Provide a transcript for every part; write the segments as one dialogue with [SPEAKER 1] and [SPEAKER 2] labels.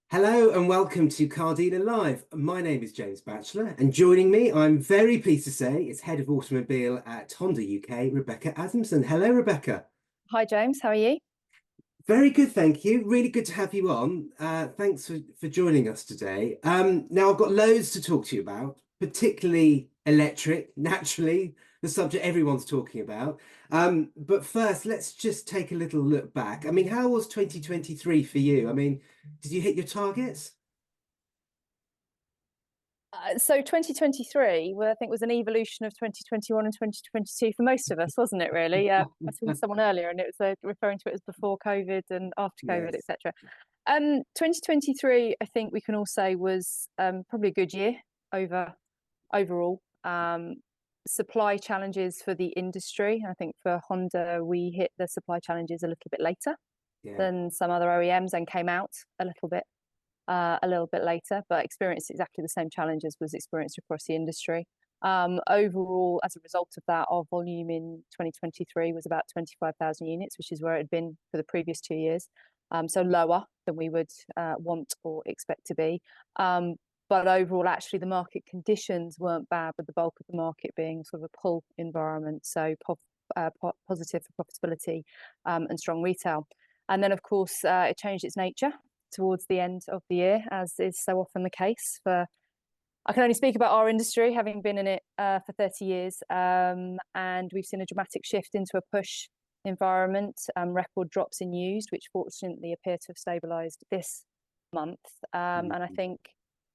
[SPEAKER 1] Hello and welcome to Car Dealer Live. My name is James Batchelor, and joining me, I'm very pleased to say, is Head of Automobile at Honda UK, Rebecca Adamson. Hello, Rebecca.
[SPEAKER 2] Hi, James. How are you?
[SPEAKER 1] Very good, thank you. Really good to have you on. Thanks for joining us today. Now, I've got loads to talk to you about, particularly electric, naturally, the subject everyone's talking about. But first, let's just take a little look back. I mean, how was 2023 for you? I mean, did you hit your targets?
[SPEAKER 2] So 2023, well, I think was an evolution of 2021 and 2022 for most of us, wasn't it, really? I was talking to someone earlier and it was referring to it as before COVID and after COVID,
[SPEAKER 1] Yes.
[SPEAKER 2] etc. 2023, I think we can all say was probably a good year overall. Supply challenges for the industry. I think for Honda, we hit the supply challenges a little bit later
[SPEAKER 1] Yeah.
[SPEAKER 2] than some other OEMs and came out a little bit later, but experienced exactly the same challenges was experienced across the industry. Overall, as a result of that, our volume in 2023 was about 25,000 units, which is where it had been for the previous 2 years. So lower than we would want or expect to be. But overall, actually, the market conditions weren't bad, with the bulk of the market being sort of a pull environment, so positive for profitability and strong retail. And then, of course, it changed its nature towards the end of the year, as is so often the case for, I can only speak about our industry, having been in it for 30 years, and we've seen a dramatic shift into a push environment, record drops in used, which fortunately appear to have stabilised this month. And I think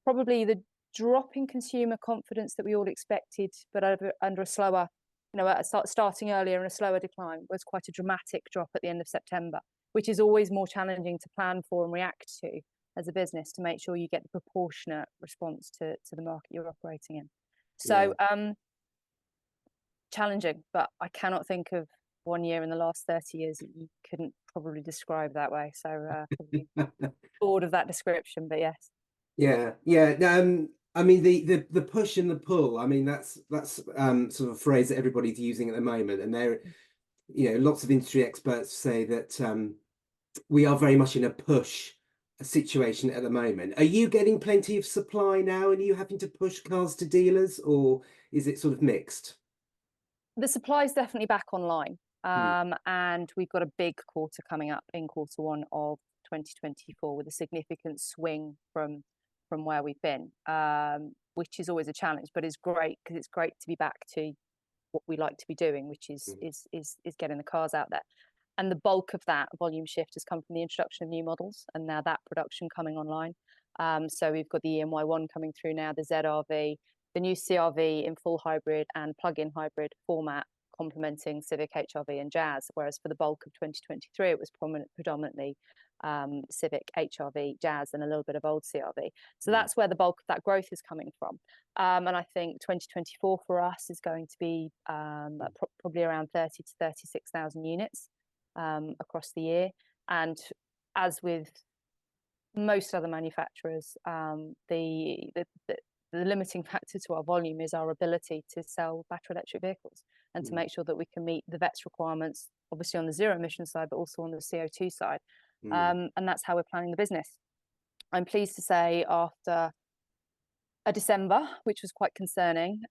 [SPEAKER 2] probably the drop in consumer confidence that we all expected, but under a slower, starting earlier and a slower decline, was quite a dramatic drop at the end of September, which is always more challenging to plan for and react to as a business, to make sure you get the proportionate response to the market you're operating in. So challenging, but I cannot think of one year in the last 30 years that you couldn't probably describe that way. So probably bored of that description, but yes.
[SPEAKER 1] Yeah, yeah. I mean the push and the pull. I mean that's sort of a phrase that everybody's using at the moment, and lots of industry experts say that we are very much in a push situation at the moment. Are you getting plenty of supply now, and are you having to push cars to dealers, or is it sort of mixed?
[SPEAKER 2] The supply is definitely back online,
[SPEAKER 1] Hmm.
[SPEAKER 2] and we've got a big quarter coming up in Q1 of 2024 with a significant swing from where we've been, which is always a challenge, but it's great because it's great to be back to what we like to be doing, which is getting the cars out there. And the bulk of that volume shift has come from the introduction of new models, and now that production coming online. So we've got the EMY1 coming through now, the ZRV, the new CRV in full hybrid and plug-in hybrid format, complementing Civic, HRV and Jazz, whereas for the bulk of 2023 it was predominantly Civic, HRV, Jazz and a little bit of old CRV. So that's where the bulk of that growth is coming from. And I think 2024 for us is going to be probably around 30 to 36,000 units across the year. And as with most other manufacturers, the limiting factor to our volume is our ability to sell battery electric vehicles and to make sure that we can meet the VETS requirements, obviously on the zero emission side, but also on the CO2 side. And that's how we're planning the business. I'm pleased to say, after a December, which was quite concerning,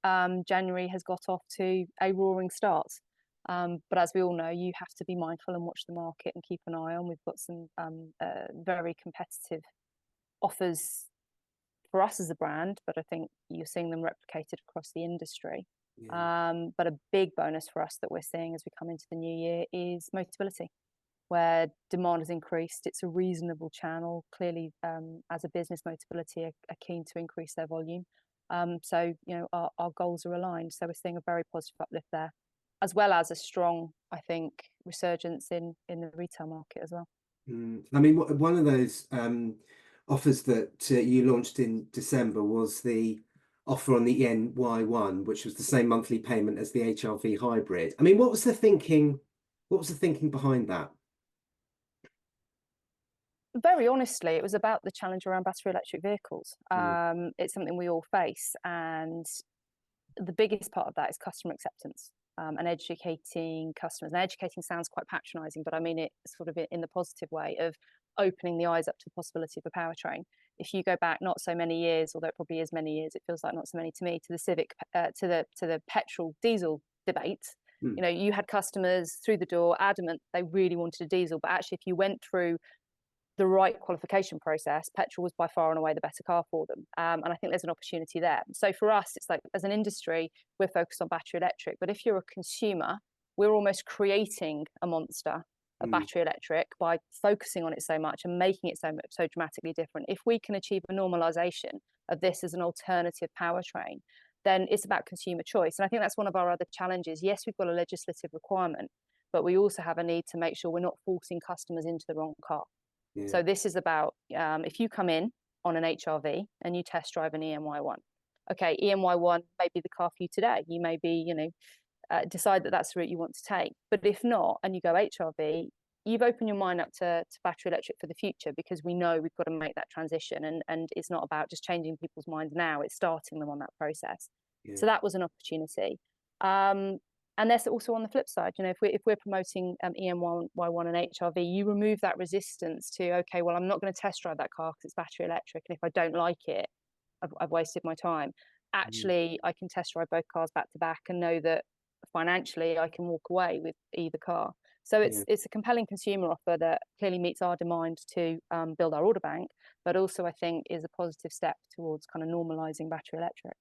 [SPEAKER 2] January has got off to a roaring start. But as we all know, you have to be mindful and watch the market and keep an eye on. We've got some very competitive offers for us as a brand, but I think you're seeing them replicated across the industry. But a big bonus for us that we're seeing as we come into the new year is Motability, where demand has increased. It's a reasonable channel. Clearly, as a business, Motability are keen to increase their volume. So, our goals are aligned. So we're seeing a very positive uplift there, as well as a strong, I think, resurgence in the retail market as well.
[SPEAKER 1] I mean, one of those offers that you launched in December was the offer on the ENY1, which was the same monthly payment as the HRV hybrid. I mean, what was the thinking? What was the thinking behind that?
[SPEAKER 2] Very honestly, it was about the challenge around battery electric vehicles. It's something we all face, and the biggest part of that is customer acceptance. And educating customers. And educating sounds quite patronising, but I mean it sort of in the positive way of opening the eyes up to the possibility of a powertrain. If you go back not so many years, although it probably is many years, it feels like not so many to me, to the Civic, to the petrol diesel debate. You know, you had customers through the door adamant they really wanted a diesel, but actually, if you went through the right qualification process, petrol was by far and away the better car for them. And I think there's an opportunity there. So for us, it's like, as an industry, we're focused on battery electric. But if you're a consumer, we're almost creating a monster of battery electric by focusing on it so much and making it so dramatically different. If we can achieve a normalization of this as an alternative powertrain, then it's about consumer choice. And I think that's one of our other challenges. Yes, we've got a legislative requirement, but we also have a need to make sure we're not forcing customers into the wrong car. Yeah. So this is about, if you come in on an HRV and you test drive an EMY1, okay, EMY1 may be the car for you today. You may be, you know, decide that that's the route you want to take. But if not, and you go HRV, you've opened your mind up to battery electric for the future, because we know we've got to make that transition. And it's not about just changing people's minds now, it's starting them on that process. Yeah. So that was an opportunity. And there's also, on the flip side, you know, if we're promoting EMY1 and HRV, you remove that resistance to, okay, well, I'm not going to test drive that car because it's battery electric, and if I don't like it, I've wasted my time. Actually, I can test drive both cars back to back and know that financially I can walk away with either car. So it's a compelling consumer offer that clearly meets our demand to build our order bank, but also I think is a positive step towards kind of normalizing battery electric.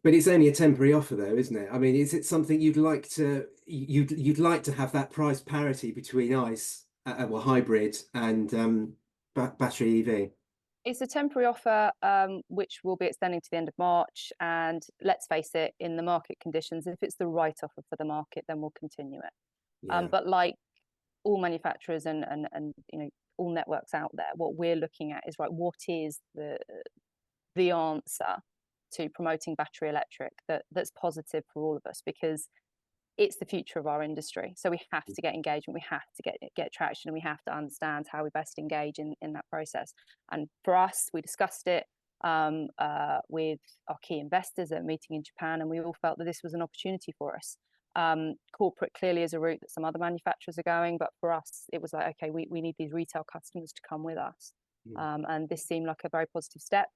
[SPEAKER 1] But it's only a temporary offer, though, isn't it? I mean, is it something you'd like to have that price parity between ICE, well, hybrid and battery EV?
[SPEAKER 2] It's a temporary offer, which will be extending to the end of March. And let's face it, in the market conditions, if it's the right offer for the market, then we'll continue it. Yeah. But like all manufacturers and you know, all networks out there, what we're looking at is, right, what is the answer to promoting battery electric that's positive for all of us, because it's the future of our industry. So we have to get engagement, we have to get traction, and we have to understand how we best engage in that process. And for us, we discussed it with our key investors at a meeting in Japan, and we all felt that this was an opportunity for us. Corporate clearly is a route that some other manufacturers are going, but for us, it was like, okay, we need these retail customers to come with us. And this seemed like a very positive step.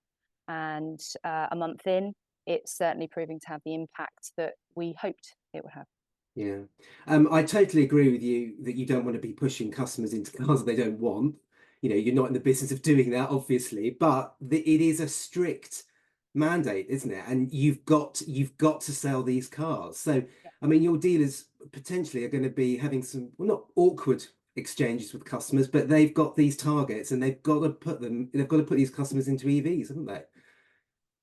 [SPEAKER 2] And a month in, it's certainly proving to have the impact that we hoped it would have.
[SPEAKER 1] Yeah, I totally agree with you that you don't want to be pushing customers into cars they don't want. You know, you're not in the business of doing that, obviously, but it is a strict mandate, isn't it? And you've got to sell these cars. So, yeah. I mean, your dealers potentially are going to be having some, well, not awkward exchanges with customers, but they've got these targets and they've got to put these customers into EVs, haven't they?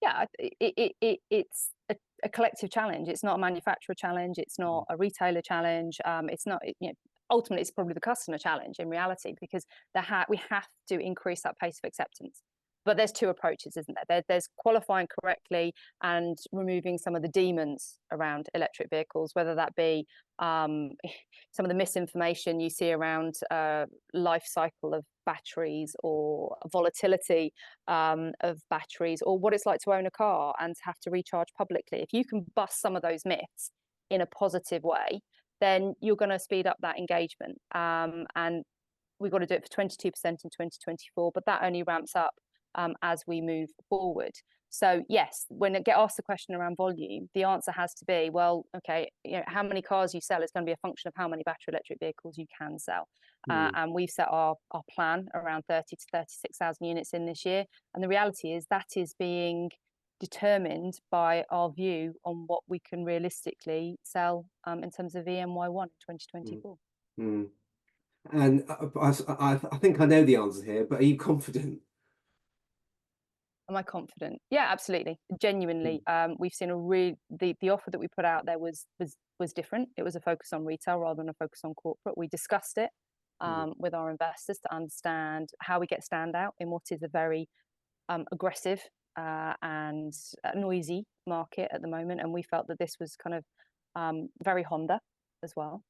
[SPEAKER 2] Yeah, it's a collective challenge. It's not a manufacturer challenge. It's not a retailer challenge. It's not, you know, ultimately it's probably the customer challenge in reality, because we have to increase that pace of acceptance. But there's two approaches, isn't there? There's qualifying correctly and removing some of the demons around electric vehicles, whether that be some of the misinformation you see around life cycle of batteries, or volatility of batteries, or what it's like to own a car and to have to recharge publicly. If you can bust some of those myths in a positive way, then you're going to speed up that engagement. And we've got to do it for 22% in 2024, but that only ramps up as we move forward. So yes, when I get asked the question around volume, the answer has to be, well, okay, you know, how many cars you sell is going to be a function of how many battery electric vehicles you can sell. And we've set our plan around 30 to 36,000 units in this year. And the reality is that is being determined by our view on what we can realistically sell in terms of EMY1 in 2024.
[SPEAKER 1] And I think I know the answer here, but are you confident?
[SPEAKER 2] Am I confident? Yeah, absolutely. Genuinely. We've seen the offer that we put out there was different. It was a focus on retail rather than a focus on corporate. We discussed it with our investors to understand how we get standout in what is a very aggressive and noisy market at the moment. And we felt that this was kind of very Honda as well.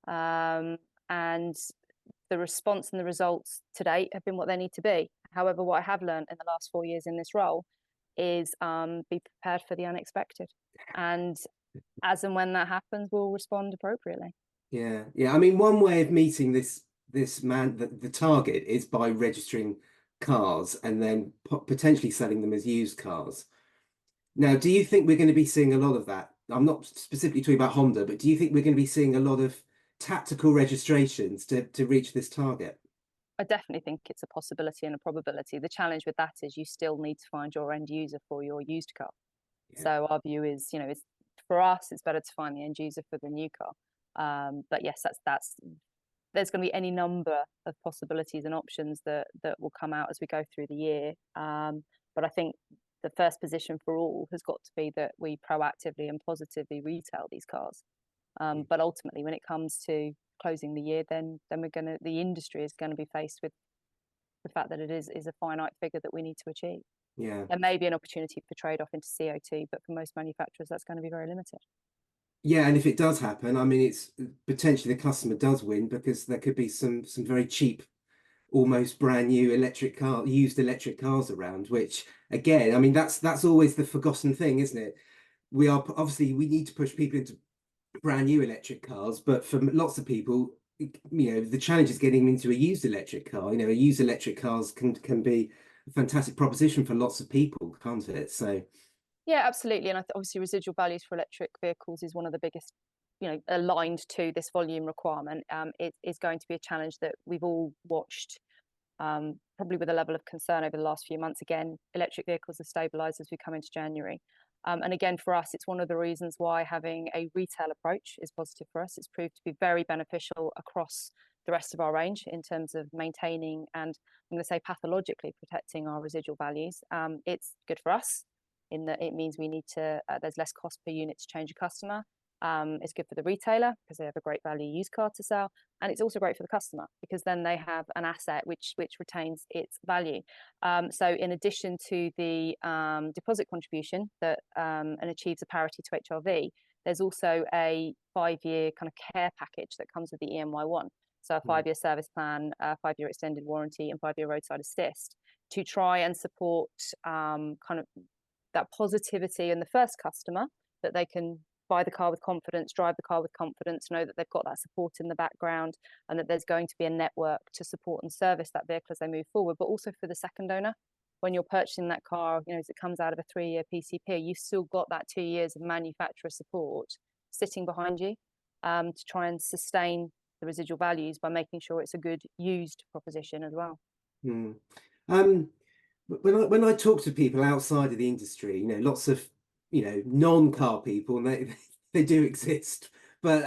[SPEAKER 2] And the response and the results to date have been what they need to be. However, what I have learned in the last 4 years in this role is be prepared for the unexpected. And as and when that happens, we'll respond appropriately.
[SPEAKER 1] Yeah. I mean, one way of meeting this the target is by registering cars and then potentially selling them as used cars. Now, do you think we're going to be seeing a lot of that? I'm not specifically talking about Honda, but do you think we're going to be seeing a lot of tactical registrations to reach this target?
[SPEAKER 2] I definitely think it's a possibility and a probability. The challenge with that is you still need to find your end user for your used car.
[SPEAKER 1] Yeah.
[SPEAKER 2] So our view is, it's for us, it's better to find the end user for the new car. But yes, that's there's going to be any number of possibilities and options that will come out as we go through the year. But I think the first position for all has got to be that we proactively and positively retail these cars. But ultimately, when it comes to closing the year, then the industry is going to be faced with the fact that it is a finite figure that we need to achieve.
[SPEAKER 1] Yeah.
[SPEAKER 2] There may be an opportunity for trade-off into CO2, but for most manufacturers, that's going to be very limited.
[SPEAKER 1] Yeah, and if it does happen, I mean, it's potentially the customer does win because there could be some very cheap, almost brand new used electric cars around, which again, I mean, that's always the forgotten thing, isn't it? We need to push people into brand new electric cars, but for lots of people, the challenge is getting into a used electric car. A used electric cars can be a fantastic proposition for lots of people, can't it? So
[SPEAKER 2] yeah, absolutely. And obviously residual values for electric vehicles is one of the biggest, aligned to this volume requirement. It is going to be a challenge that we've all watched, probably with a level of concern over the last few months. Again, electric vehicles have stabilized as we come into January. And again, for us, it's one of the reasons why having a retail approach is positive for us. It's proved to be very beneficial across the rest of our range in terms of maintaining and, I'm going to say, pathologically protecting our residual values. It's good for us in that it means we need to, there's less cost per unit to change a customer. It's good for the retailer because they have a great value used car to sell. And it's also great for the customer because then they have an asset which retains its value. So in addition to the deposit contribution that and achieves a parity to HRV, there's also a 5-year kind of care package that comes with the EMY1. So a 5-year service plan, a 5-year extended warranty, and 5-year roadside assist to try and support kind of that positivity in the first customer, that they can buy the car with confidence, drive the car with confidence, know that they've got that support in the background, and that there's going to be a network to support and service that vehicle as they move forward. But also for the second owner, when you're purchasing that car, as it comes out of a 3-year PCP, you've still got that 2 years of manufacturer support sitting behind you to try and sustain the residual values by making sure it's a good used proposition as well.
[SPEAKER 1] When I talk to people outside of the industry, lots of non-car people, and they do exist, but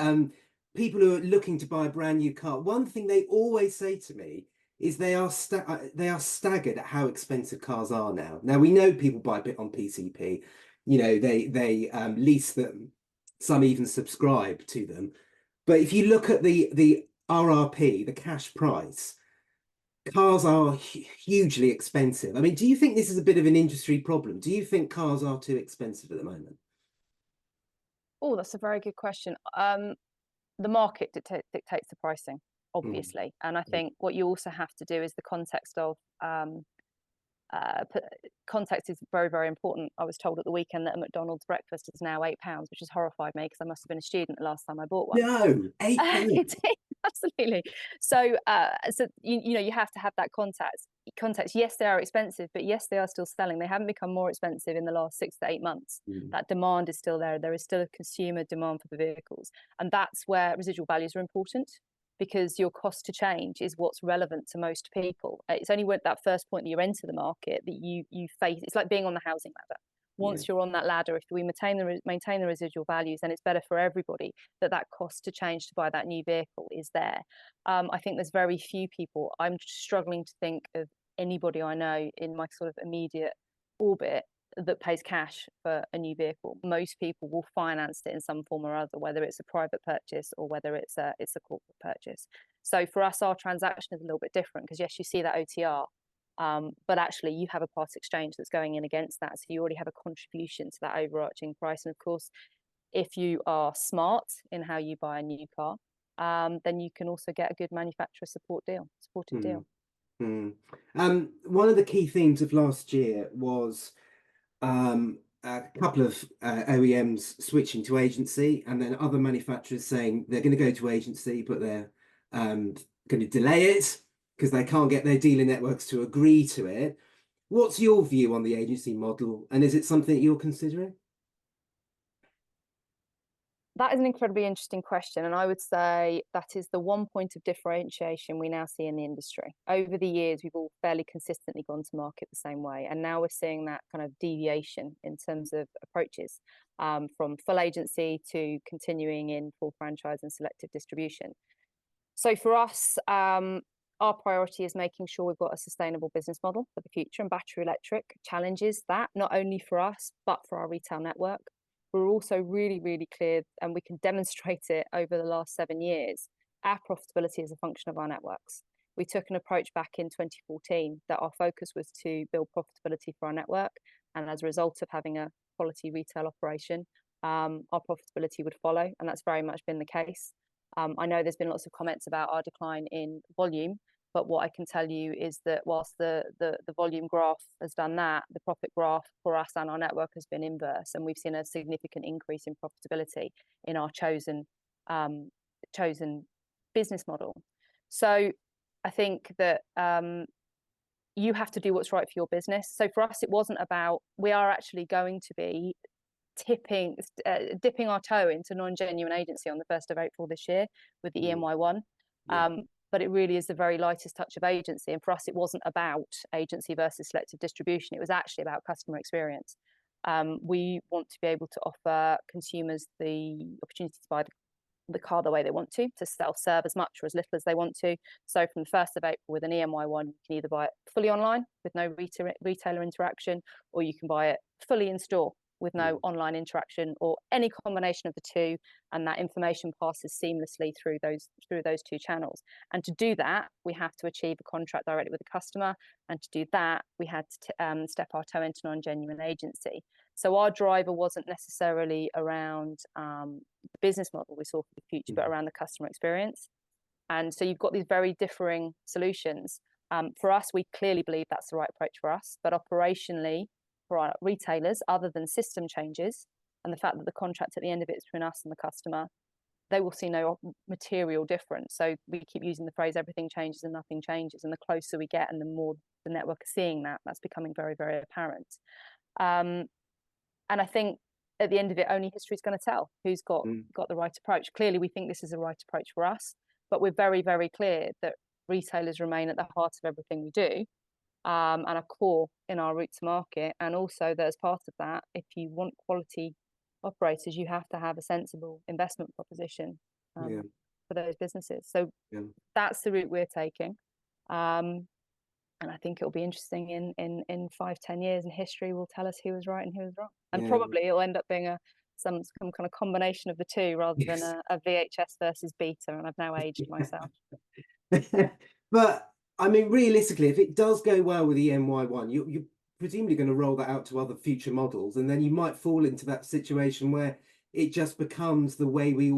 [SPEAKER 1] people who are looking to buy a brand new car, one thing they always say to me is they are staggered at how expensive cars are now. Now we know people buy a bit on PCP, they lease them, some even subscribe to them, but if you look at the RRP, the cash price, cars are hugely expensive. I mean, do you think this is a bit of an industry problem? Do you think cars are too expensive at the moment?
[SPEAKER 2] Oh, that's a very good question. The market dictates the pricing, obviously. And I think what you also have to do is the context of context is very, very important. I was told at the weekend that a McDonald's breakfast is now £8, which has horrified me because I must have been a student the last time I bought one.
[SPEAKER 1] No, £8.
[SPEAKER 2] Absolutely. So, you have to have that context. Yes, they are expensive, but yes, they are still selling. They haven't become more expensive in the last 6 to 8 months. That demand is still there. There is still a consumer demand for the vehicles, and that's where residual values are important, because your cost to change is what's relevant to most people. It's only at that first point that you enter the market that you face. It's like being on the housing ladder. Once you're on that ladder, if we maintain the residual values, then it's better for everybody that cost to change to buy that new vehicle is there. I think there's very few people. I'm struggling to think of anybody I know in my sort of immediate orbit that pays cash for a new vehicle. Most people will finance it in some form or other, whether it's a private purchase or whether it's a corporate purchase. So for us, our transaction is a little bit different because yes, you see that OTR, but actually you have a part exchange that's going in against that. So you already have a contribution to that overarching price. And of course, if you are smart in how you buy a new car, then you can also get a good manufacturer supported deal.
[SPEAKER 1] One of the key themes of last year was a couple of OEMs switching to agency, and then other manufacturers saying they're going to go to agency, but they're going to delay it because they can't get their dealer networks to agree to it. What's your view on the agency model, and is it something you're considering?
[SPEAKER 2] That is an incredibly interesting question, and I would say that is the one point of differentiation we now see in the industry. Over the years, we've all fairly consistently gone to market the same way, and now we're seeing that kind of deviation in terms of approaches, from full agency to continuing in full franchise and selective distribution. So for us, our priority is making sure we've got a sustainable business model for the future, and battery electric challenges that, not only for us, but for our retail network. We're also really, really clear, and we can demonstrate it over the last 7 years. Our profitability is a function of our networks. We took an approach back in 2014 that our focus was to build profitability for our network. And as a result of having a quality retail operation, our profitability would follow. And that's very much been the case. I know there's been lots of comments about our decline in volume, but what I can tell you is that whilst the volume graph has done that, the profit graph for us and our network has been inverse, and we've seen a significant increase in profitability in our chosen business model. So I think that you have to do what's right for your business. So for us, it wasn't about, we are actually going to be dipping our toe into non-genuine agency on the 1st of April this year with the EMY1. But it really is the very lightest touch of agency. And for us, it wasn't about agency versus selective distribution. It was actually about customer experience. We want to be able to offer consumers the opportunity to buy the car the way they want to self-serve as much or as little as they want to. So from the 1st of April with an EMY1, you can either buy it fully online with no retailer interaction, or you can buy it fully in store with no online interaction, or any combination of the two, and that information passes seamlessly through those two channels. And to do that, we have to achieve a contract directly with the customer, and to do that, we had to step our toe into non-genuine agency. So our driver wasn't necessarily around the business model we saw for the future, but around the customer experience. And so you've got these very differing solutions. For us, we clearly believe that's the right approach for us, but operationally, for our retailers, other than system changes and the fact that the contract at the end of it is between us and the customer, they will see no material difference. So we keep using the phrase, everything changes and nothing changes. And the closer we get and the more the network is seeing that, that's becoming very, very apparent. And I think at the end of it, only history is going to tell who's got the right approach. Clearly, we think this is the right approach for us, but we're very, very clear that retailers remain at the heart of everything we do. And a core in our route to market. And also that as part of that, if you want quality operators, you have to have a sensible investment proposition for those businesses. So that's the route we're taking. And I think it'll be interesting in 5-10 years, and history will tell us who was right and who was wrong. And probably it'll end up being some kind of combination of the two, rather than a VHS versus beta. And I've now aged myself.
[SPEAKER 1] But I mean, realistically, if it does go well with the EMY1, you're presumably going to roll that out to other future models, and then you might fall into that situation where it just becomes the way we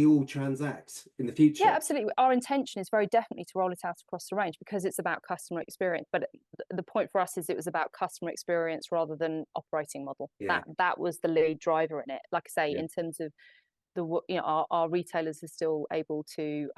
[SPEAKER 1] all transact in the future.
[SPEAKER 2] Yeah, absolutely. Our intention is very definitely to roll it out across the range, because it's about customer experience. But the point for us is it was about customer experience rather than operating model. That was the lead driver in it. Like I say, in terms of our retailers are still able to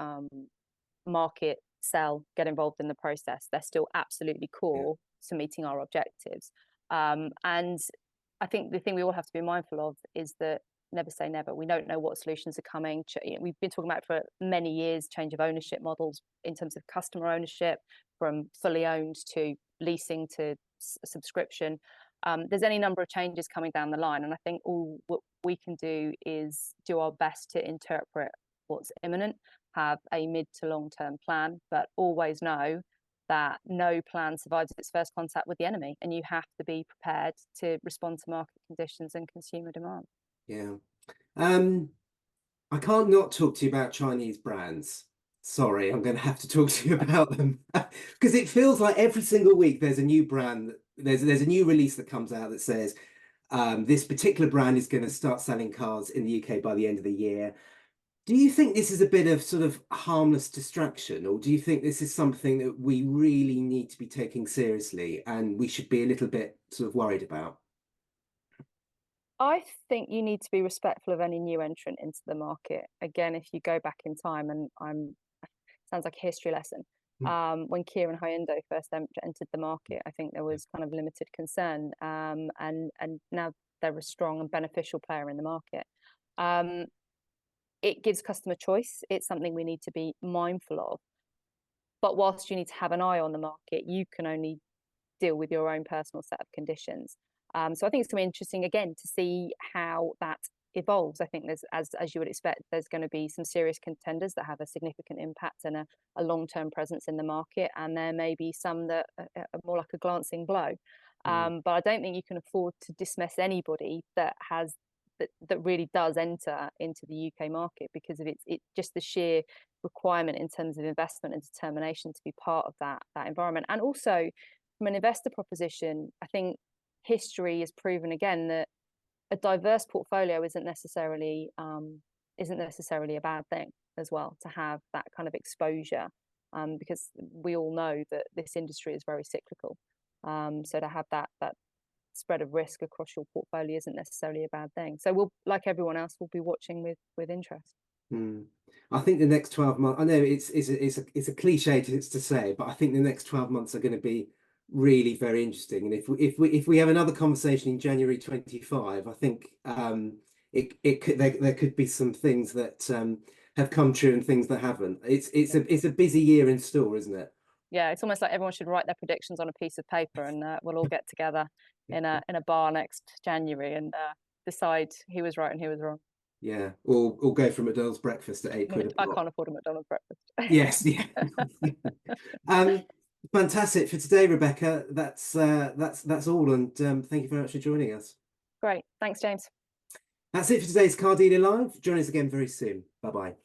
[SPEAKER 2] market, sell, get involved in the process. They're still absolutely core to meeting our objectives. And I think the thing we all have to be mindful of is that never say never. We don't know what solutions are coming. We've been talking about for many years change of ownership models in terms of customer ownership, from fully owned to leasing to subscription. There's any number of changes coming down the line, and I think all what we can do is do our best to interpret what's imminent, have a mid to long term plan, but always know that no plan survives its first contact with the enemy, and you have to be prepared to respond to market conditions and consumer demand.
[SPEAKER 1] I can't not talk to you about Chinese brands. Sorry, I'm going to have to talk to you about them because it feels like every single week there's a new brand, there's a new release that comes out that says this particular brand is going to start selling cars in the UK by the end of the year. Do you think this is a bit of sort of harmless distraction, or do you think this is something that we really need to be taking seriously and we should be a little bit sort of worried about?
[SPEAKER 2] I think you need to be respectful of any new entrant into the market. Again, if you go back in time, and sounds like a history lesson.
[SPEAKER 1] Mm.
[SPEAKER 2] When Kia and Hyundai first entered the market, I think there was kind of limited concern, and now they're a strong and beneficial player in the market. It gives customer choice. It's something we need to be mindful of. But whilst you need to have an eye on the market, you can only deal with your own personal set of conditions. So I think it's going to be interesting again to see how that evolves. I think there's, as you would expect, there's going to be some serious contenders that have a significant impact and a long-term presence in the market, and there may be some that are more like a glancing blow. But I don't think you can afford to dismiss anybody that has that really does enter into the UK market, because of it just the sheer requirement in terms of investment and determination to be part of that environment. And also from an investor proposition, I think history has proven again that a diverse portfolio isn't necessarily a bad thing as well, to have that kind of exposure, because we all know that this industry is very cyclical. So to have that spread of risk across your portfolio isn't necessarily a bad thing. So we'll, like everyone else, we'll be watching with interest.
[SPEAKER 1] I think the next 12 months, I know it's a cliche to say, but I think the next 12 months are going to be really very interesting. And if we have another conversation in January 25, I think there could be some things that have come true and things that haven't. It's a busy year in store, isn't it?
[SPEAKER 2] Yeah, it's almost like everyone should write their predictions on a piece of paper, and we'll all get together in a bar next January and decide who was right and who was wrong.
[SPEAKER 1] Yeah, or go for McDonald's breakfast at £8 a
[SPEAKER 2] I
[SPEAKER 1] pop.
[SPEAKER 2] can't afford a McDonald's breakfast.
[SPEAKER 1] Yes, yeah. Fantastic for today, Rebecca. That's all, and thank you very much for joining us.
[SPEAKER 2] Great, thanks, James.
[SPEAKER 1] That's it for today's Car Dealer Live. Join us again very soon. Bye bye.